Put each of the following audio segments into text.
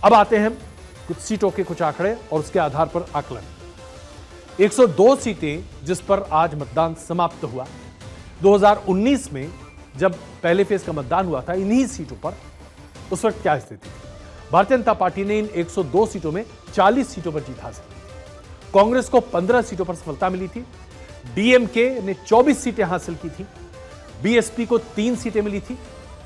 अब आते हैं कुछ सीटों के कुछ आंकड़े और उसके आधार पर आकलन। 102 सीटें जिस पर आज मतदान समाप्त हुआ। 2019 में जब पहले फेज का मतदान हुआ था इन्हीं सीटों पर, उस वक्त क्या स्थिति थी? भारतीय जनता पार्टी ने इन 102 सीटों में 40 सीटों पर जीत हासिल की थी। कांग्रेस को 15 सीटों पर सफलता मिली थी। डीएमके ने 24 सीटें हासिल की थी। बीएसपी को 3 सीटें मिली थी।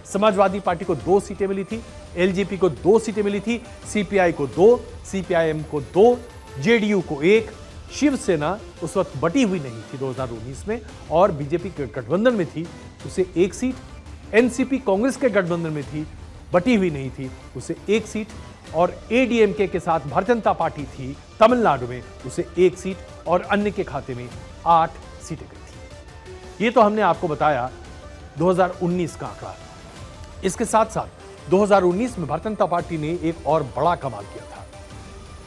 समाजवादी पार्टी को 2 सीटें मिली थी। एलजेपी को 2 सीटें मिली थी। सीपीआई को 2, सीपीआईएम को 2, जेडीयू को 1। शिवसेना उस वक्त बटी हुई नहीं थी 2019 में और बीजेपी के गठबंधन में थी, उसे 1 सीट। एनसीपी कांग्रेस के गठबंधन में थी, बटी हुई नहीं थी, उसे 1 सीट। और एडीएमके के साथ भारतीय जनता पार्टी थी तमिलनाडु में, उसे 1 सीट और अन्य के खाते में 8 सीटें गई थी। ये तो हमने आपको बताया 2019 का आंकड़ा। इसके साथ साथ 2019 में भारतीय जनता पार्टी ने एक और बड़ा कमाल किया था।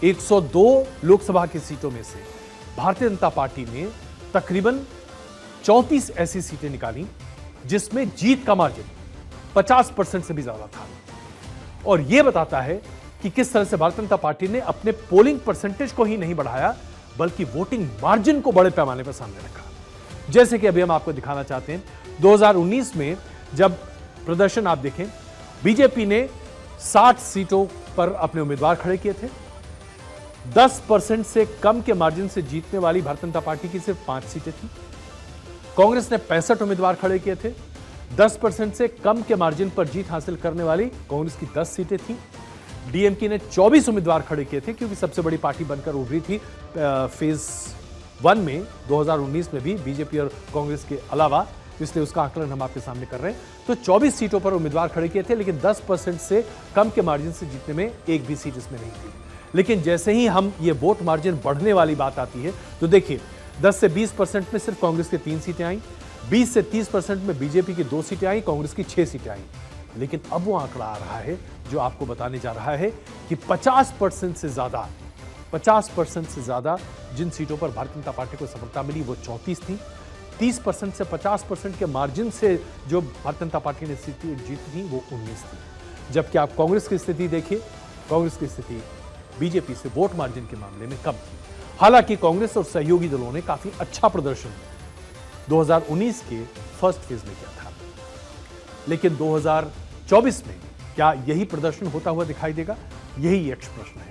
102 लोकसभा की सीटों में से भारतीय जनता पार्टी ने तकरीबन 34 ऐसी सीटें निकाली जिसमें जीत का मार्जिन 50% से भी ज्यादा था। और यह बताता है कि किस तरह से भारतीय जनता पार्टी ने अपने पोलिंग परसेंटेज को ही नहीं बढ़ाया बल्कि वोटिंग मार्जिन को बड़े पैमाने पर सामने रखा। जैसे कि अभी हम आपको दिखाना चाहते हैं, 2019 में जब प्रदर्शन आप देखें, बीजेपी ने 60 सीटों पर अपने उम्मीदवार खड़े किए थे। 10% से कम के मार्जिन से जीतने वाली भारतीय जनता पार्टी की सिर्फ 5 सीटें थी। कांग्रेस ने 65 उम्मीदवार खड़े किए थे। 10% से कम के मार्जिन पर जीत हासिल करने वाली कांग्रेस की 10 सीटें थी। डीएमके ने 24 उम्मीदवार खड़े किए थे क्योंकि सबसे बड़ी पार्टी बनकर उभरी थी फेज 1 में 2019 में भी बीजेपी और कांग्रेस के अलावा, इसलिए उसका आकलन हम आपके सामने कर रहे हैं। तो 24 सीटों पर उम्मीदवार खड़े किए थे लेकिन 10% से कम के मार्जिन से जीतने में एक भी सीट इसमें नहीं थी। लेकिन जैसे ही हम ये वोट मार्जिन बढ़ने वाली बात आती है तो देखिए 10 से 20% में सिर्फ कांग्रेस की 3 सीटें आई, 20 से 30% में बीजेपी की 2 सीटें आई, कांग्रेस की 6 सीटें आई। लेकिन अब वो आंकड़ा आ रहा है जो आपको बताने जा रहा है कि 50% से ज्यादा जिन सीटों पर भारतीय जनता पार्टी को सफलता मिली वो 34 थी। 30% से 50% के मार्जिन से जो भारतीय जनता पार्टी ने सीटें जीती थी वो 19 थी। जबकि आप कांग्रेस की स्थिति देखिए, कांग्रेस की स्थिति बीजेपी से वोट मार्जिन के मामले में कम थी। हालांकि कांग्रेस और सहयोगी दलों ने काफी अच्छा प्रदर्शन 2019 के फर्स्ट फेज में किया था, लेकिन 2024 में क्या यही प्रदर्शन होता हुआ दिखाई देगा? यही यक्ष प्रश्न है।